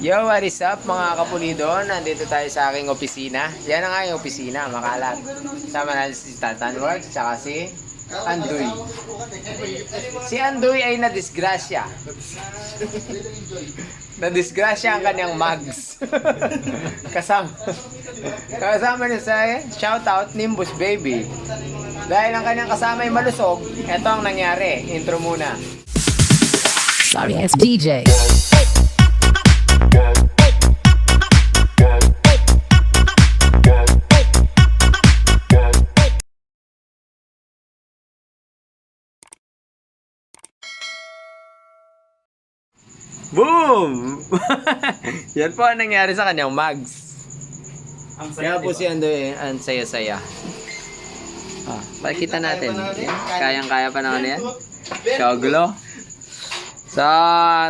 Yo, what is up mga kapulido? Nandito tayo sa aking opisina. Yan ang aking opisina, makalat. Sama natin si Tatan Works, tsaka si Andoy. Si Andoy ay nadisgrasya. Nadisgrasya ang kanyang mugs. Kasama niya sa shoutout Nimbus Baby. Dahil ang kanyang kasama ay malusog, eto ang nangyari. Intro muna. Sorry, it's DJ. Boom! Yan po ang nangyari sa kanyang mugs. Kaya po si Andoy, ang saya-saya. Pakita natin. Kayang-kaya pa naman yan. Shoglo. So,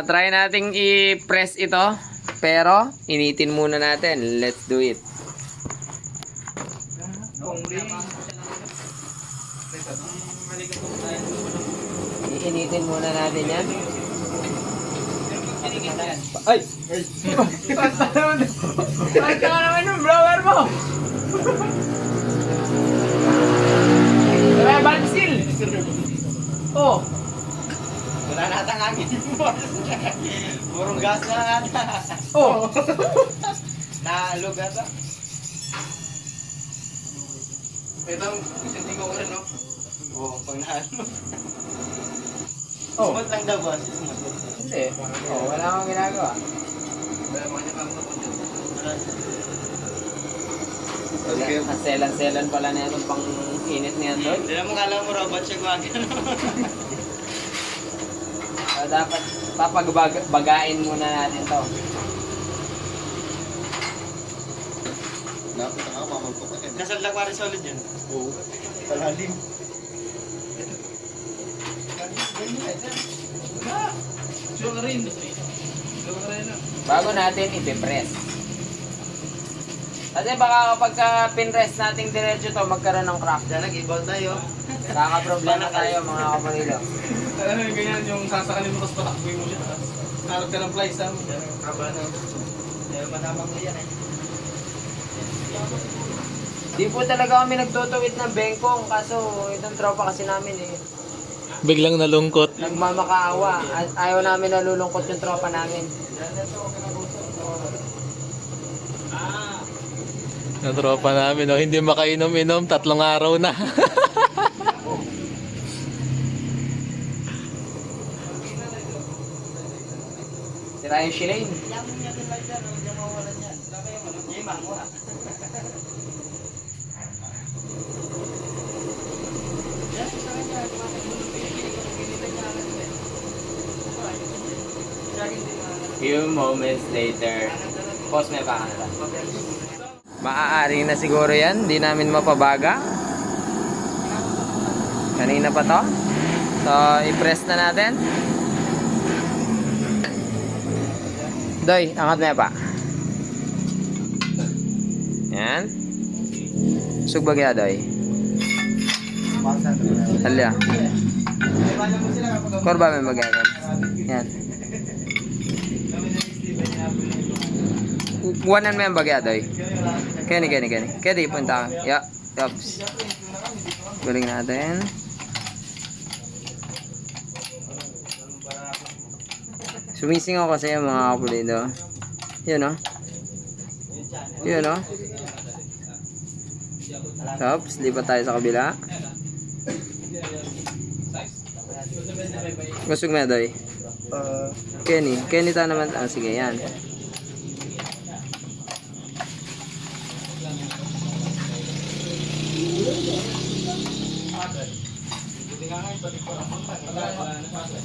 try nating i-press ito. Pero, initin muna natin. Let's do it. Iinitin muna natin yan. Ay! Basta naman yung blower mo! Diba, bansil! Oh! Wala na atang hangin. Purong gas na ata. Oh! Naalog ata. Ito, isang ko rin, no? Oo, pag naalog. Oh! Smooth lang daw, boss. Smooth. Hindi. Oh, wala akong ginagawa. Wala mga niya kang Ang selan-selan pala na itong pang init niya doon. Hindi naman kala mo robot siya gumagano. Dapat papagbagain muna natin to. Nasadlak pa rin solid yun. Oo. Palalim. Bago natin i-press. Kasi baka kapag pinrest nating diretso to, magkaroon ng crack. Diyan nag-ibon tayo. Kaka-problema tayo mga kapalilo. Alam mo ganyan, yung sasakalin mo tapos patakboy mo siya. Harap ka ng flies ha. Kaba na. Dahil manamang ko yan eh. Di po talaga kami nagtutuwid ng bengkong, kaso itong tropa kasi namin eh. Biglang nalungkot. Nagmamakaawa. Ayaw namin nalulungkot yung tropa namin. Ang tropa namin, no? Hindi makainom-inom, 3 araw na. Sira yung shilane. Yaman niya din lang dyan. Huwag niya mawalan yan. Jimang mo ha. Few moments later. Pause may pa kanila. Maaari na siguro yan. Di namin mapabaga. Kanina pa to. So, i-press na natin. Doy, angat na pa. Yan. Sugbag ya, Doy. Halya. Korba may magagan. Yan. Wanan mo yung bagya, Doy. Kani. Kaya di punta ka. Yups. Galing natin. Sumising ako kasi yung mga kapulido. Yun o. Yun o. Yups. Lipat tayo sa kabila. Gusog mo, Doy. Kenny tayo naman. Sige, yan.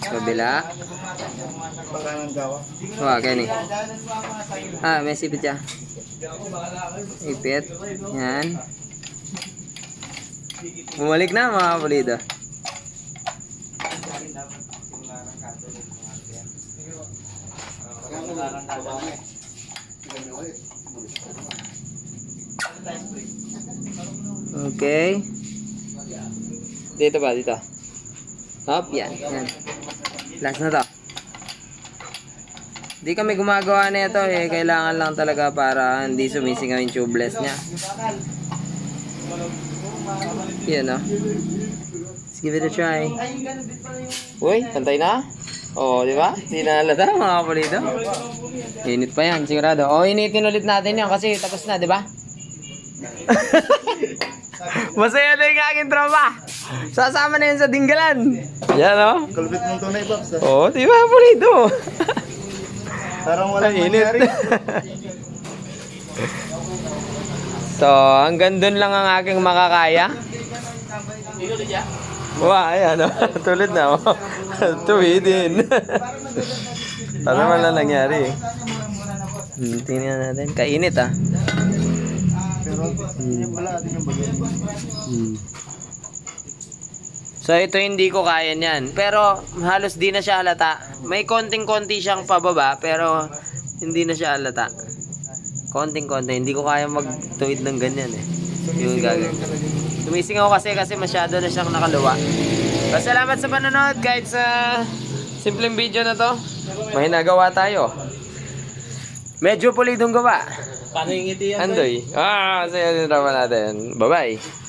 Kabila. Kenny. May sipit siya. Ipit. Yan. Bumalik na mga kapulido. Okay. Dito ba? Dito. Hop, yan. Yan. Last na to. Di kami gumagawa na ito eh. Kailangan lang talaga para hindi sumisingaw yung tubeless niya. Yan oh. Let's give it a try. Uy, pantay na? Oo, di ba? Hindi na halata mga kapulido. Init pa yan, sigurado. O, initin ulit natin yan kasi tapos na, di ba? Masaya na yung aking tropa. Sasama na yan sa dinggalan. Yan o. Kalbit mong tunay, Pops. Oo, di ba kapulido? Parang walang Init. mangyari. So, hanggang dun lang ang aking makakaya. Wow, ayan o. Tulad na o. Tuwidin. Parang wala nangyari. Tingnan natin. Kainit ah. Pero, yung pala atin yung bagay. So ito hindi ko kaya niyan. Pero halos di na siya halata. May konting-konti siyang pababa pero hindi na siya halata. Konting-konti. Hindi ko kaya magtuwid ng ganyan eh. Yung gagawin. Tumising ako kasi masyado na siyang nakaluwa. Salamat sa panonood kahit sa simpleng video na to. May nagawa tayo. Medyo pulidong gawa. Paano yung ngiti yan? Andoy. Sa'yo din naman natin. Bye-bye.